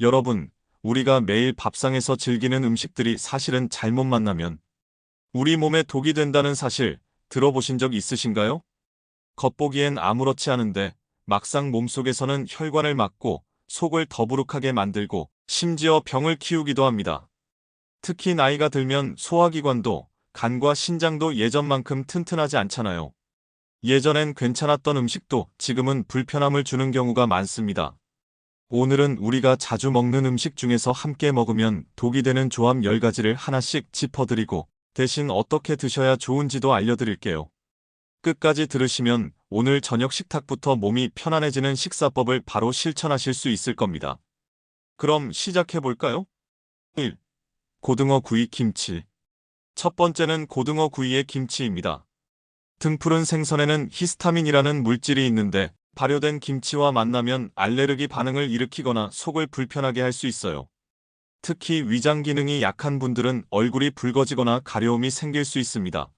여러분, 우리가 매일 밥상에서 즐기는 음식들이 사실은 잘못 만나면 우리 몸에 독이 된다는 사실 들어보신 적 있으신가요? 겉보기엔 아무렇지 않은데 막상 몸속에서는 혈관을 막고 속을 더부룩하게 만들고 심지어 병을 키우기도 합니다. 특히 나이가 들면 소화기관도 간과 신장도 예전만큼 튼튼하지 않잖아요. 예전엔 괜찮았던 음식도 지금은 불편함을 주는 경우가 많습니다. 오늘은 우리가 자주 먹는 음식 중에서 함께 먹으면 독이 되는 조합 10가지를 하나씩 짚어드리고 대신 어떻게 드셔야 좋은지도 알려드릴게요. 끝까지 들으시면 오늘 저녁 식탁부터 몸이 편안해지는 식사법을 바로 실천하실 수 있을 겁니다. 그럼 시작해볼까요? 1. 고등어 구이 김치. 첫 번째는 고등어 구이의 김치입니다. 등푸른 생선에는 히스타민이라는 물질이 있는데 발효된 김치와 만나면 알레르기 반응을 일으키거나 속을 불편하게 할 수 있어요. 특히 위장 기능이 약한 분들은 얼굴이 붉어지거나 가려움이 생길 수 있습니다.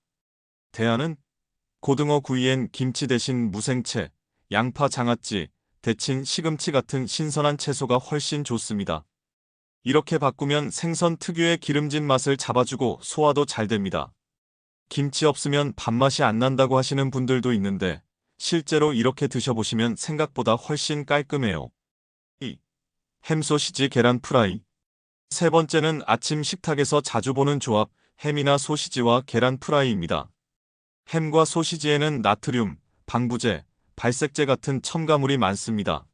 대안은 고등어 구이엔 김치 대신 무생채, 양파 장아찌, 데친 시금치 같은 신선한 채소가 훨씬 좋습니다. 이렇게 바꾸면 생선 특유의 기름진 맛을 잡아주고 소화도 잘 됩니다. 김치 없으면 밥맛이 안 난다고 하시는 분들도 있는데 실제로 이렇게 드셔보시면 생각보다 훨씬 깔끔해요. 2. 햄소시지 계란 프라이. 세 번째는 아침 식탁에서 자주 보는 조합, 햄이나 소시지와 계란 프라이입니다. 햄과 소시지에는 나트륨, 방부제, 발색제 같은 첨가물이 많습니다.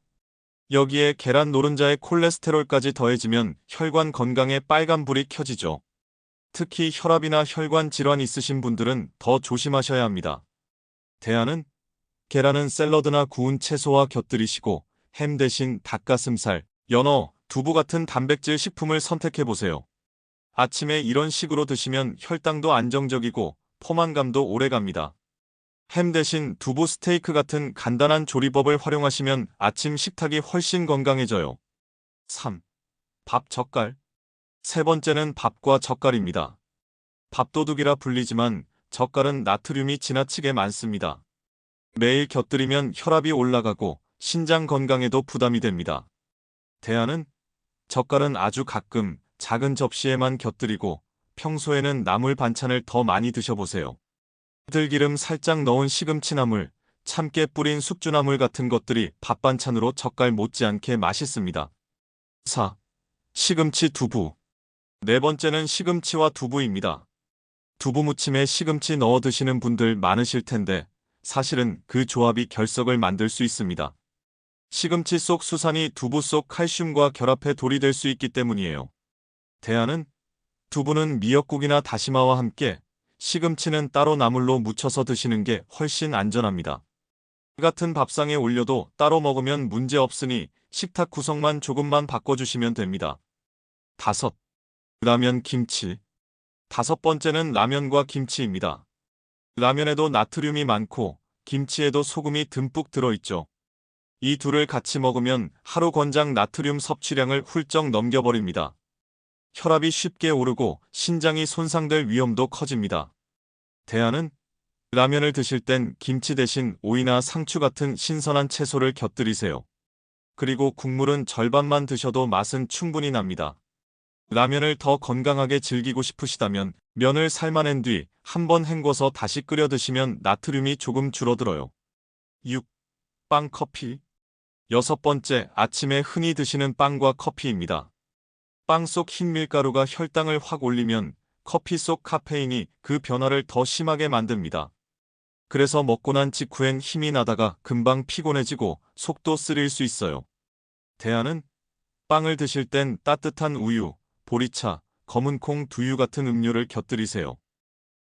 여기에 계란 노른자의 콜레스테롤까지 더해지면 혈관 건강에 빨간불이 켜지죠. 특히 혈압이나 혈관 질환 있으신 분들은 더 조심하셔야 합니다. 대안은 계란은 샐러드나 구운 채소와 곁들이시고 햄 대신 닭가슴살, 연어, 두부 같은 단백질 식품을 선택해보세요. 아침에 이런 식으로 드시면 혈당도 안정적이고 포만감도 오래갑니다. 햄 대신 두부 스테이크 같은 간단한 조리법을 활용하시면 아침 식탁이 훨씬 건강해져요. 3. 밥 젓갈. 세 번째는 밥과 젓갈입니다. 밥도둑이라 불리지만 젓갈은 나트륨이 지나치게 많습니다. 매일 곁들이면 혈압이 올라가고 신장 건강에도 부담이 됩니다. 대안은 젓갈은 아주 가끔 작은 접시에만 곁들이고 평소에는 나물 반찬을 더 많이 드셔보세요. 들기름 살짝 넣은 시금치나물, 참깨 뿌린 숙주나물 같은 것들이 밥 반찬으로 젓갈 못지않게 맛있습니다. 4. 시금치 두부. 네 번째는 시금치와 두부입니다. 두부 무침에 시금치 넣어 드시는 분들 많으실 텐데 사실은 그 조합이 결석을 만들 수 있습니다. 시금치 속 수산이 두부 속 칼슘과 결합해 돌이 될 수 있기 때문이에요. 대안은 두부는 미역국이나 다시마와 함께, 시금치는 따로 나물로 무쳐서 드시는 게 훨씬 안전합니다. 같은 밥상에 올려도 따로 먹으면 문제 없으니 식탁 구성만 조금만 바꿔주시면 됩니다. 5. 라면 김치. 다섯 번째는 라면과 김치입니다. 라면에도 나트륨이 많고 김치에도 소금이 듬뿍 들어있죠. 이 둘을 같이 먹으면 하루 권장 나트륨 섭취량을 훌쩍 넘겨버립니다. 혈압이 쉽게 오르고 신장이 손상될 위험도 커집니다. 대안은 라면을 드실 땐 김치 대신 오이나 상추 같은 신선한 채소를 곁들이세요. 그리고 국물은 절반만 드셔도 맛은 충분히 납니다. 라면을 더 건강하게 즐기고 싶으시다면 면을 삶아낸 뒤 한 번 헹궈서 다시 끓여 드시면 나트륨이 조금 줄어들어요. 6. 빵 커피. 여섯 번째, 아침에 흔히 드시는 빵과 커피입니다. 빵 속 흰 밀가루가 혈당을 확 올리면 커피 속 카페인이 그 변화를 더 심하게 만듭니다. 그래서 먹고 난 직후엔 힘이 나다가 금방 피곤해지고 속도 쓰릴 수 있어요. 대안은 빵을 드실 땐 따뜻한 우유, 보리차, 검은 콩, 두유 같은 음료를 곁들이세요.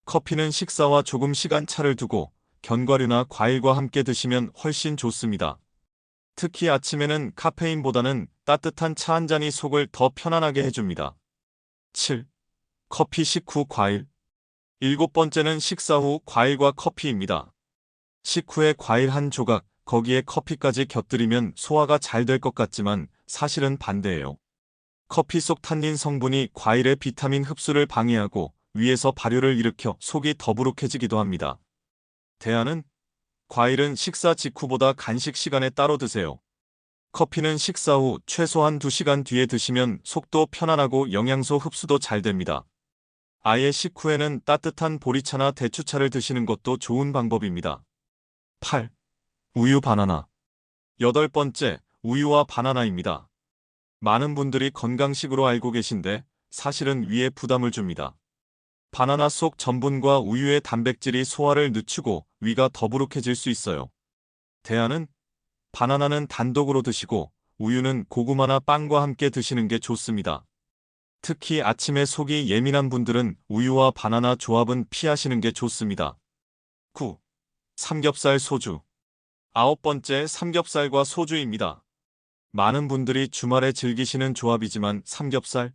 커피는 식사와 조금 시간 차를 두고 견과류나 과일과 함께 드시면 훨씬 좋습니다. 특히 아침에는 카페인보다는 따뜻한 차 한 잔이 속을 더 편안하게 해줍니다. 7. 커피 식후 과일. 일곱 번째는 식사 후 과일과 커피입니다. 식후에 과일 한 조각, 거기에 커피까지 곁들이면 소화가 잘 될 것 같지만 사실은 반대예요. 커피 속 탄닌 성분이 과일의 비타민 흡수를 방해하고 위에서 발효를 일으켜 속이 더부룩해지기도 합니다. 대안은 과일은 식사 직후보다 간식 시간에 따로 드세요. 커피는 식사 후 최소한 2시간 뒤에 드시면 속도 편안하고 영양소 흡수도 잘 됩니다. 아예 식후에는 따뜻한 보리차나 대추차를 드시는 것도 좋은 방법입니다. 8. 우유 바나나. 여덟 번째, 우유와 바나나입니다. 많은 분들이 건강식으로 알고 계신데 사실은 위에 부담을 줍니다. 바나나 속 전분과 우유의 단백질이 소화를 늦추고 위가 더부룩해질 수 있어요. 대안은 바나나는 단독으로 드시고 우유는 고구마나 빵과 함께 드시는 게 좋습니다. 특히 아침에 속이 예민한 분들은 우유와 바나나 조합은 피하시는 게 좋습니다. 9. 삼겹살 소주. 아홉 번째, 삼겹살과 소주입니다. 많은 분들이 주말에 즐기시는 조합이지만 삼겹살,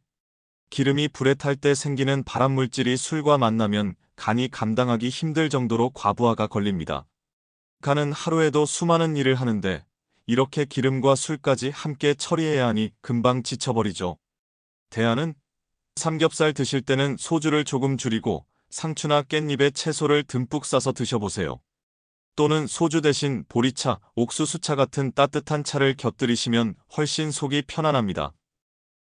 기름이 불에 탈 때 생기는 발암물질이 술과 만나면 간이 감당하기 힘들 정도로 과부하가 걸립니다. 간은 하루에도 수많은 일을 하는데 이렇게 기름과 술까지 함께 처리해야 하니 금방 지쳐버리죠. 대안은 삼겹살 드실 때는 소주를 조금 줄이고 상추나 깻잎에 채소를 듬뿍 싸서 드셔보세요. 또는 소주 대신 보리차, 옥수수차 같은 따뜻한 차를 곁들이시면 훨씬 속이 편안합니다.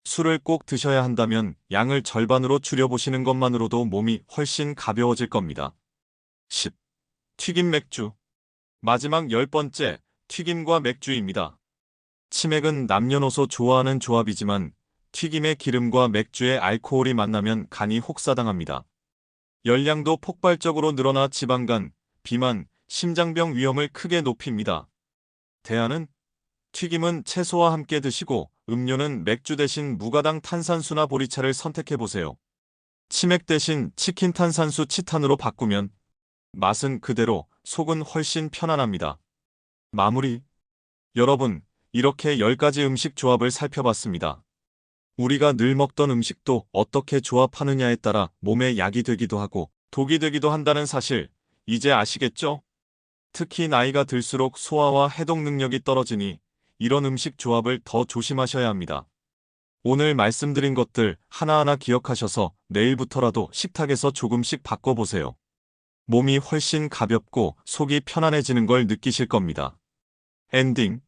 술을 꼭 드셔야 한다면 양을 절반으로 줄여보시는 것만으로도 몸이 훨씬 가벼워질 겁니다. 10. 튀김 맥주. 마지막 10번째, 튀김과 맥주입니다. 치맥은 남녀노소 좋아하는 조합이지만 튀김의 기름과 맥주의 알코올이 만나면 간이 혹사당합니다. 열량도 폭발적으로 늘어나 지방간, 비만, 심장병 위험을 크게 높입니다. 대안은 튀김은 채소와 함께 드시고 음료는 맥주 대신 무가당 탄산수나 보리차를 선택해보세요. 치맥 대신 치킨 탄산수 치탄으로 바꾸면 맛은 그대로, 속은 훨씬 편안합니다. 마무리. 여러분, 이렇게 10가지 음식 조합을 살펴봤습니다. 우리가 늘 먹던 음식도 어떻게 조합하느냐에 따라 몸에 약이 되기도 하고 독이 되기도 한다는 사실, 이제 아시겠죠? 특히 나이가 들수록 소화와 해독 능력이 떨어지니 이런 음식 조합을 더 조심하셔야 합니다. 오늘 말씀드린 것들 하나하나 기억하셔서 내일부터라도 식탁에서 조금씩 바꿔보세요. 몸이 훨씬 가볍고 속이 편안해지는 걸 느끼실 겁니다. 엔딩.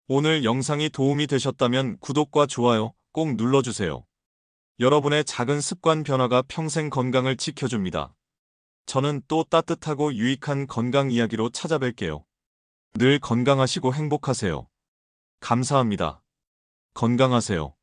오늘 영상이 도움이 되셨다면 구독과 좋아요 꼭 눌러주세요. 여러분의 작은 습관 변화가 평생 건강을 지켜줍니다. 저는 또 따뜻하고 유익한 건강 이야기로 찾아뵐게요. 늘 건강하시고 행복하세요. 감사합니다. 건강하세요.